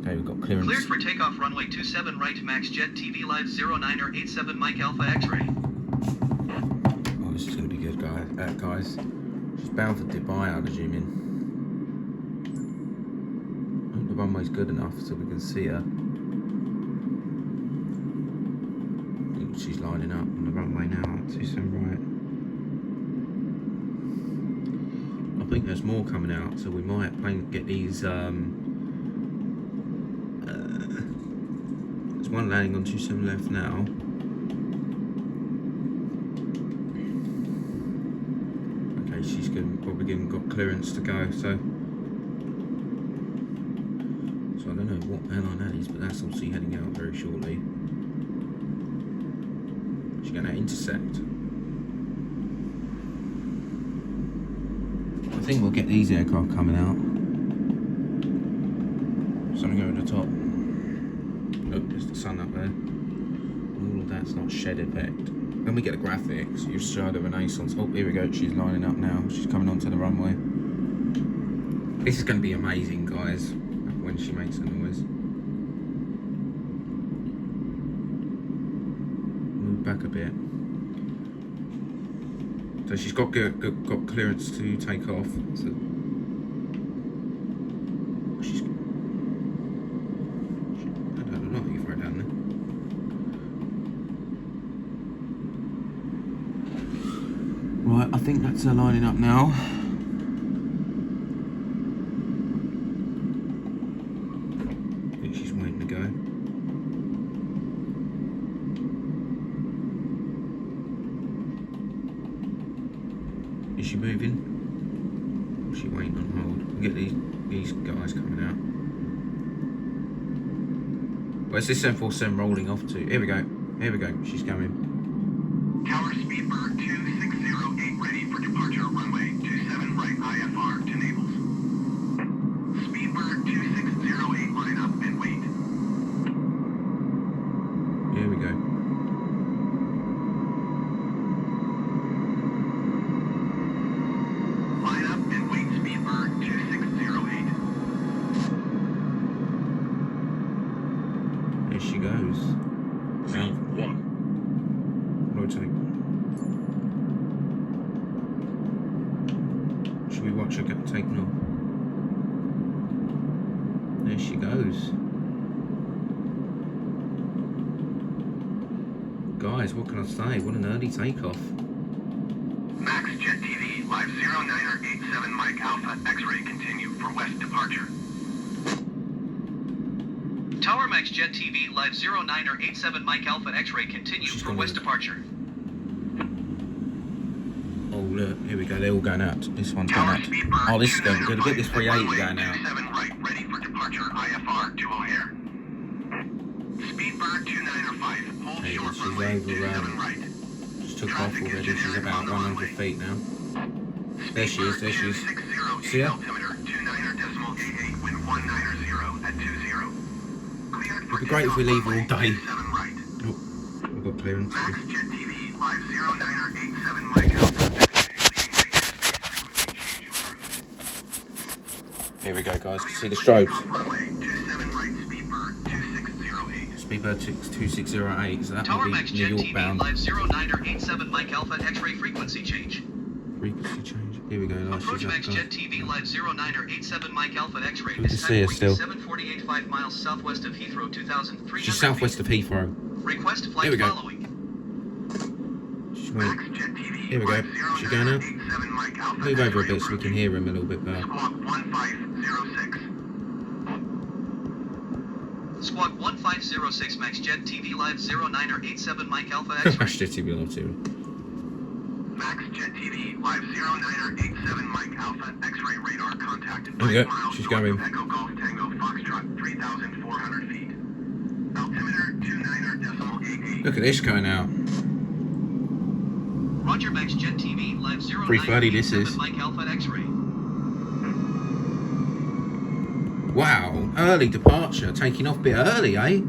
Okay, we've got clearance. Cleared for takeoff runway 27 right, Max Jet TV Live 09er87 Mike Alpha X-ray. Oh, this is going to be good, guys. She's bound for Dubai, I'd assuming. I hope the runway's good enough so we can see her. I think she's lining up on the runway now, 27 right. I think there's more coming out, so we might get these. There's one landing on 27 left now. Okay, she's probably got clearance to go. So I don't know what airline that is, but that's obviously heading out very shortly. She's going to intercept. I think we'll get these aircraft coming out. Something over the top. Oh, there's the sun up there. All of that's not shed effect. When we get the graphics, you show the Renaissance. Oh, here we go. She's lining up now. She's coming onto the runway. This is going to be amazing, guys, when she makes a noise. Move back a bit. So she's got clearance to take off. So she's, I don't know if you throw it down there. Right, I think that's her lining up now. I think she's waiting to go. Is she moving? Or is she waiting on hold? We get these guys coming out. Where's this 747 rolling off to? Here we go. Here we go. She's coming. Tower Speedbird 2608 ready for departure. Runway 27 right IFR to Naples. Speedbird 2608 line up and wait. Here we go. Line up and wait. Speedbird 2608. There she goes. V1. Rotate. Should we watch her get taken off? There she goes. Guys, what can I say? What an early takeoff. Max Jet TV Live 09er87 Mike Alpha X-ray continue for west departure. Tower Max Jet TV Live 09er87 Mike Alpha X-ray continue for west departure. Oh look, here we go. They're all going out. This one's going Tower out. Speedbird Oh, this is going good. Get this 380 runway going out. 27 right ready for departure. IFR to O'Hare. Speedbird 2905 hold Okay, short she's runway over, 27 right. Just took off already. She's about 100 feet now. There she is. There she is. See her? Altimeter 29.88 wind 190 at 20. It'd be great if we leave all day. 7 right. Oh, we've got clearance. Max Jet TV Live 09er87 Mike Alpha. Here we go, guys. See the strobes. Runway 27 right. Speedbird 2608. Speedbird 2608. So that Tower will Max be Jet New York TV bound. Live 09er87 Mike Alpha X-ray frequency change. Frequency change. Here we go, guys. Approach She's Max up, Jet TV Live 09er87 Mike Alpha X-ray. Good to see her still. 748.5 miles southwest of Heathrow, 2,300 She's southwest of Heathrow. Request Here flight we go. following. She's Max waiting. Jet TV Here we go. Live She's going out. 09er87 Mike Alpha Move over a X-ray bit so we can hear him a little bit better. Squawk 1506. Squawk 1506 Max Jet TV Live 09er87 Mike Alpha Max X-ray. Jet TV Live 0. Max Jet TV Live 09er87 Mike Alpha X-ray radar contact. There we go. 5 miles She's north going. of Echo Golf Tango Foxtrot 3,400 feet. Altimeter 29.88. Look at this going out. Roger Max Jet TV Live 3:30 this is. 09er87 Mike Alpha X-ray. Wow, early departure. Taking off a bit early, eh?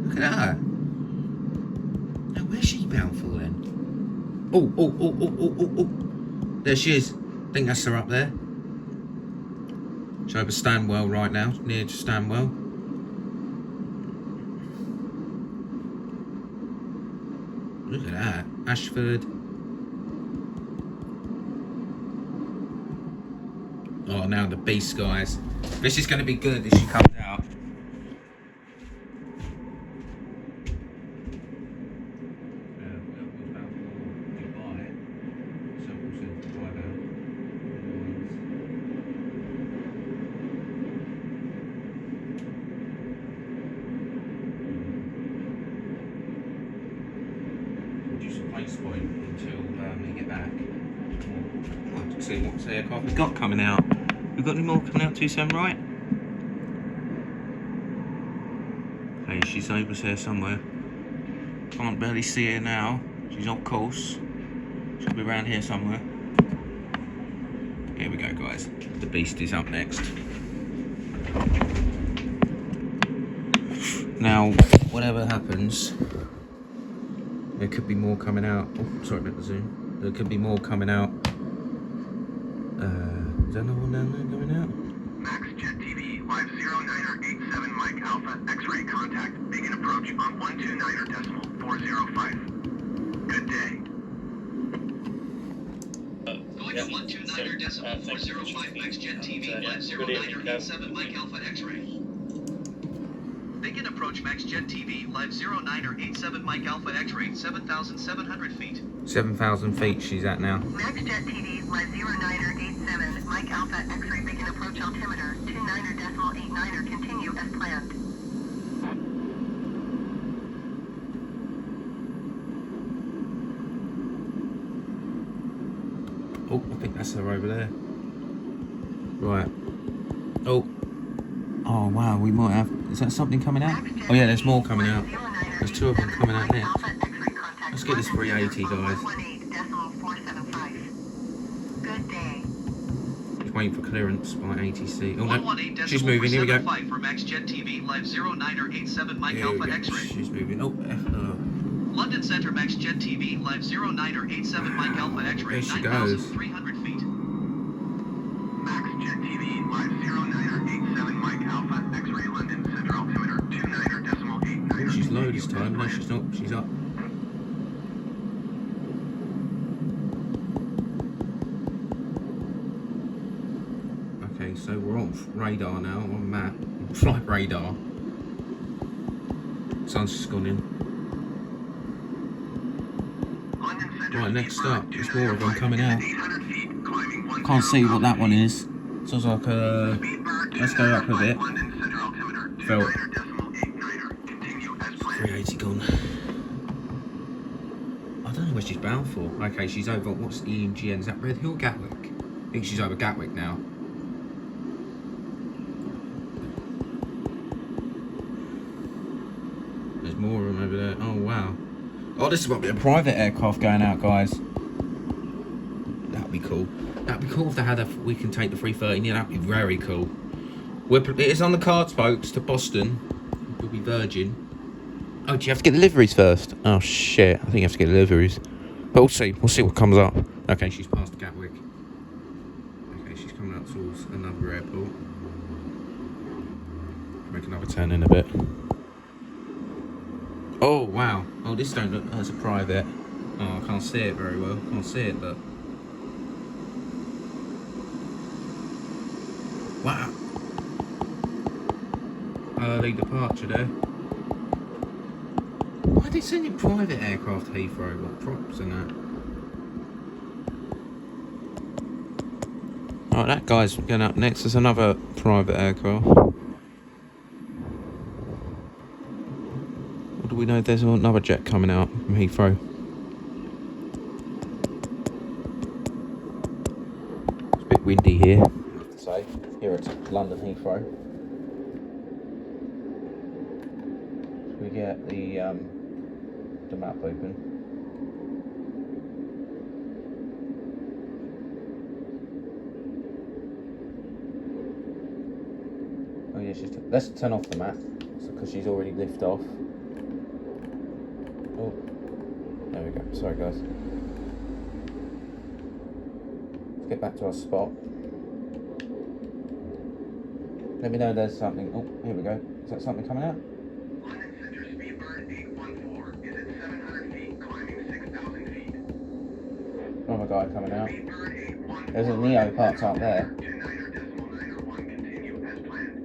Look at that. Now, where's she bound for then? Oh. There she is. I think that's her up there. She's over Stanwell right now, near to Stanwell. Look at that, Ashford. Oh, now the beast, guys. This is going to be good if she comes out. Place point until we get back. Let's see what aircraft we've got coming out. We've got any more coming out 27 right? Okay, she's over there somewhere. Can't barely see her now. She's on course. She'll be around here somewhere. Here we go, guys. The beast is up next. Now, whatever happens, there could be more coming out. Oh, sorry about the zoom. There could be more coming out. Is there another one down there coming out? Max Jet TV, live 09er87 Mike Alpha, X-ray contact, begin approach on 129er.405. Good day. Going to 129er.405 Max Jet TV, live 09er87 Mike Alpha X-ray. Begin approach Max Jet TV, live 09er87 Mike Alpha X-ray, 7,700 feet. 7,000 feet she's at now. Max Jet TV, live 09er87 Mike Alpha, X-ray, begin approach altimeter, 29er.89er, continue as planned. Oh, I think that's her over there. Right. Oh. Oh wow, we might have. Is that something coming out? Oh yeah, there's more coming out. There's two of them coming out next. Let's get this 380, guys. Good day. Just waiting for clearance by ATC. Oh no, 118.475 she's moving. Here we go. for Max Jet TV, live 09er87 Mike Here we Alpha go. X-ray. She's moving. Oh, London Center Max Jet TV, live 09er87 Mike Alpha X-ray, there she goes. 9,300 feet. Max Jet TV, live 09er87 Mike Alpha, X-ray, London Center, altimeter, 29er.89er. Oh, she's low this time. No, she's not. She's up. Okay, so we're on radar now, on map, flight radar. Sun's just gone in. Right, next up, there's more of them coming out. Can't see what that one is. Sounds like let's go up a bit. Felt 380 gone. I don't know where she's bound for. Okay, she's over, what's the EMGN? Is that Red Hill, Gatwick? I think she's over Gatwick now. There's more of them over there. Oh wow. Oh, this is might be a private aircraft going out, guys. That'd be cool. That'd be cool if they had we can take the 330. Yeah, that'd be very cool. It is on the cards, folks, to Boston. We'll be Virgin. Oh, do you have to get deliveries first? Oh shit, I think you have to get deliveries. But we'll see. We'll see what comes up. Okay, she's past Gatwick. Okay, she's coming up towards another airport. Make another turn in a bit. Oh wow! Oh, this don't look. That's a private. Oh, I can't see it very well. Can't see it, but wow! Early departure there. Why are they sending private aircraft to Heathrow? What props and that? Alright, that guy's going up next. There's another private aircraft. Do we know there's another jet coming out from Heathrow? It's a bit windy here, I have to say. Here at London Heathrow. We get the map open. Oh yeah, let's turn off the map because she's already lifted off. Oh, there we go. Sorry, guys. Let's get back to our spot. Let me know there's something. Oh, here we go. Is that something coming out? London Center Speedbird 814 is at 700 feet, climbing 6,000 feet. Another guy coming out. Speedbird 814. There's a Neo parked up there. 29.901 continue as planned.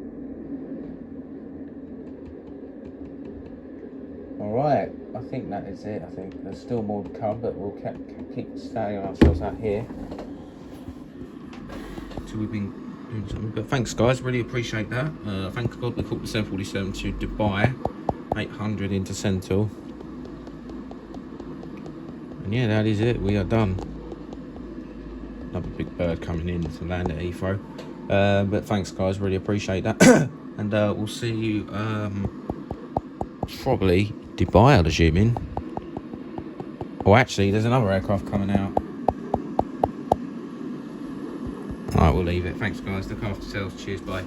Alright, I think that is it. I think there's still more to come, but we'll keep staying ourselves out here till we've been doing something. But thanks, guys, really appreciate that. Thank God we caught the 747 to Dubai, 800 into Sentinel. And yeah, that is it. We are done. Another big bird coming in to land at Heathrow. But thanks, guys, really appreciate that. And we'll see you probably Dubai, I'd assuming. Oh, actually, there's another aircraft coming out. Alright, we'll leave it. Thanks, guys. Look after yourselves. Cheers, bye.